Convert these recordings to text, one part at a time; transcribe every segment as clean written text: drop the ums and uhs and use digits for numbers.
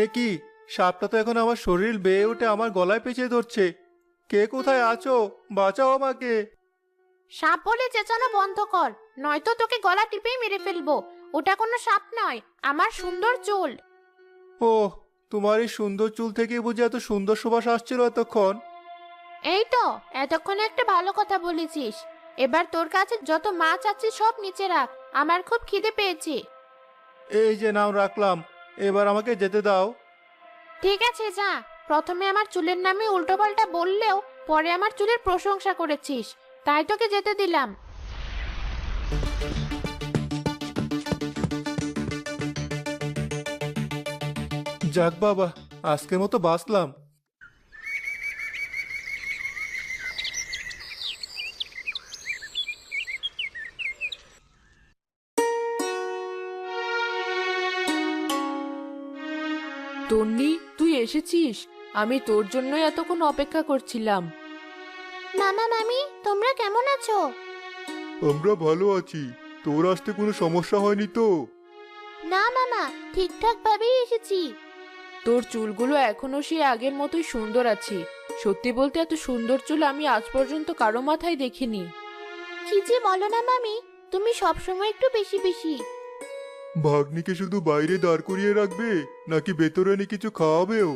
এ কি, সাপটা তো এখন আমার শরীর বেয়ে উঠে আমার গলায় পেঁচিয়ে ধরছে। কে কোথায় আছো? বাঁচাও আমাকে। সাপ বলে চেঁচানো বন্ধ কর, নয়তো তোকে গলা টিপেই মেরে ফেলবো। ওটা কোনো সাপ নয়, আমার সুন্দর চুল। ওহ, তোমার এই সুন্দর চুল থেকে বুঝি এত সুন্দর সুবাস আসছিল এতক্ষণ? এই তো, এতক্ষণে একটা ভালো কথা বলেছিস। এবার তোর কাছে যত মাছ আছে সব নিচে রাখ, আমার খুব খিদে পেয়েছে। এই যে নাম রাখলাম, এবার আমাকে যেতে দাও। ঠিক আছে যা। প্রথমে আমার চুলের নামে উল্টোপাল্টা বললেও পরে আমার চুলের প্রশংসা করেছিস, তাই তোকে যেতে দিলাম। যাক বাবা, আজকের মতো বাঁচলাম। তন্নি, তুই এসেছিস? আমি তোর জন্যই এতক্ষণ অপেক্ষা করছিলাম। মামা মামি, তোমরা কেমন আছো? আমরা ভালো আছি। তোর আসতে কোনো সমস্যা হয়নি তো? না মামা, ঠিকঠাক ভাবেই এসেছি। তোর চুলগুলো এখনো সেই আগের মতোই সুন্দর আছে। সত্যি বলতে এত সুন্দর চুল আমি আজ পর্যন্ত কারো মাথায় দেখিনি। কি যে বলো না মামি, তুমি সবসময় একটু বেশি বেশি। ভাগ্নিকে শুধু বাইরে দাঁড় করিয়ে রাখবে, নাকি ভেতরে এনে কিছু খাওয়াবেও?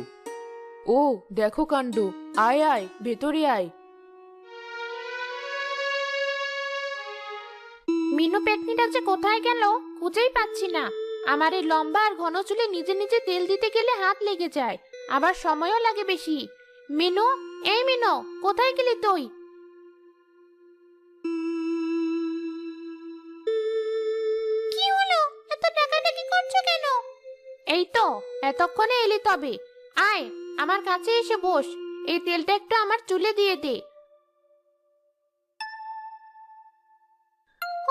ও দেখো কাণ্ড! আয় আয়, ভেতরে আয়। মিনু পেতনিটা যে কোথায় গেল খুঁজেই পাচ্ছি না। আমার এই লম্বা আর ঘন চুলে নিজে নিজে তেল দিতে গেলে হাত লেগে যায়, আবার সময়ও লাগে বেশি। মিনু, এই মিনু, কোথায় গেলি তুই? কি হলো, এত ডাকাডাকি করছো কেন? এই তো, এতক্ষণে এলি তবে। আয়, আমার কাছে এসে বস। এই তেলটা একটু আমার চুলে দিয়ে দে।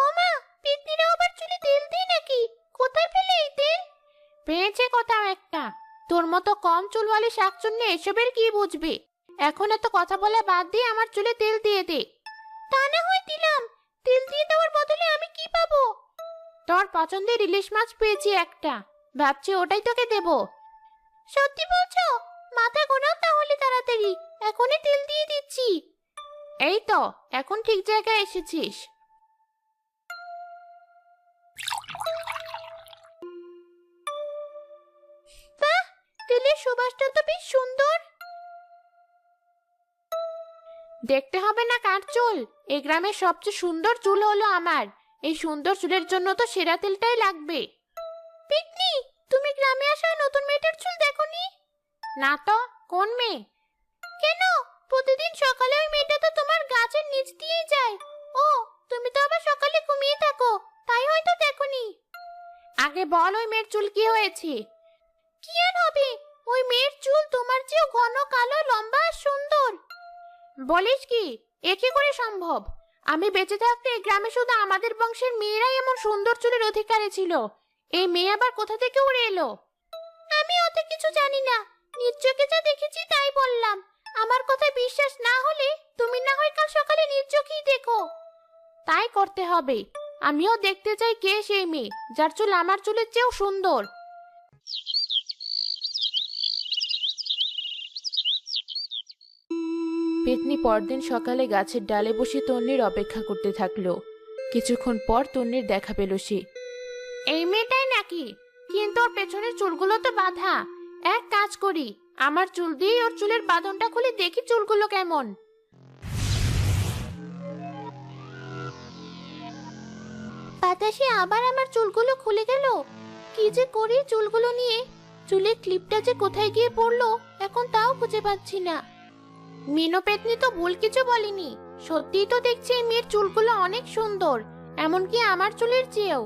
ওমা, পেতনিরা আবার চুলে তেল দেয় নাকি? কোথায় পেলে এই তেল? পেয়েছে কোথাও একটা। তোর মতো কম চুলওয়ালি শাকচুন্নি এসবের কি বুঝবে? এখন এত কথা বলা বাদ দিয়ে আমার চুলে তেল দিয়ে দে। তা না হয় দিলাম। তেল দিয়ে দেওয়ার বদলে আমি কি পাবো? তোর পছন্দের ইলিশ মাছ পেয়েছি একটা, ভাবছি ওটাই তোকে দেব। সত্যি বলছো? মাথা ঘোরাও তাহলে তাড়াতাড়ি, এখনই তেল দিয়ে দিচ্ছি। এই তো, এখন ঠিক জায়গায় এসেছিস। বাহ, তেলের সুবাসটা তো বেশ সুন্দর। দেখতে হবে না কার চুল, এই গ্রামের সবচেয়ে সুন্দর চুল হলো আমার। এই সুন্দর চুলের জন্য তো সেরা তেলটাই লাগবে। পিকনি, তুমি গ্রামে আসা নতুন মেয়েটার চুল দেখোনি? না তো, কোন মেয়ে? কেন, প্রতিদিন সকালে ওই মেয়েটা তো তোমার গাছের নিচ দিয়েই যায়। ও, তুমি তো আবার সকালে ঘুমিয়ে থাকো, তাই হয়তো দেখোনি। আগে বল, ওই মেয়ের চুল কি হয়েছে? কি আর হবে, ওই মেয়ের চুল তোমার চেয়েও ঘন, কালো, লম্বা আর সুন্দর। বলিস কি? এ কি করে সম্ভব? আমি বেঁচে থাকতে এই গ্রামে শুধু আমাদের বংশের মেয়েরাই এমন সুন্দর চুলের অধিকারী ছিল। এই মেয়ে আবার কোথা থেকে উড়ে এলো? আমি অত কিছু জানি না, নিজ চোখে যা দেখেছি তাই বললাম। আমার কথা বিশ্বাস না হলে তুমি না হয় কাল সকালে নিজ চোখেই দেখো। তাই করতে হবে। আমিও দেখতে চাই কে সেই মেয়ে যার চুল আমার চুলের চেয়েও সুন্দর। পেতনি পরদিন সকালে গাছের ডালে বসে তন্নির অপেক্ষা করতে থাকলো। কিছুক্ষণ পর তন্নির দেখা পেল সে। এই মেয়েটাই নাকি? কিন্তু ওর পেছনের চুলগুলো তো বাঁধা। এক কাজ করি, আমার চুল দিয়ে ওর চুলের বাঁধনটা খুলে দেখি চুলগুলো কেমন। বাতাসে আবার আমার চুলগুলো খুলে গেল। কি যে করি চুলগুলো নিয়ে? চুলের ক্লিপটা যে কোথায় গিয়ে পড়লো এখন তাও খুঁজে পাচ্ছি না। মিনু পেতনি তো ভুল কিছু বলেনি, সত্যিই তো দেখছি এই মেয়ের চুলগুলো অনেক সুন্দর, এমনকি আমার চুলের চেয়েও।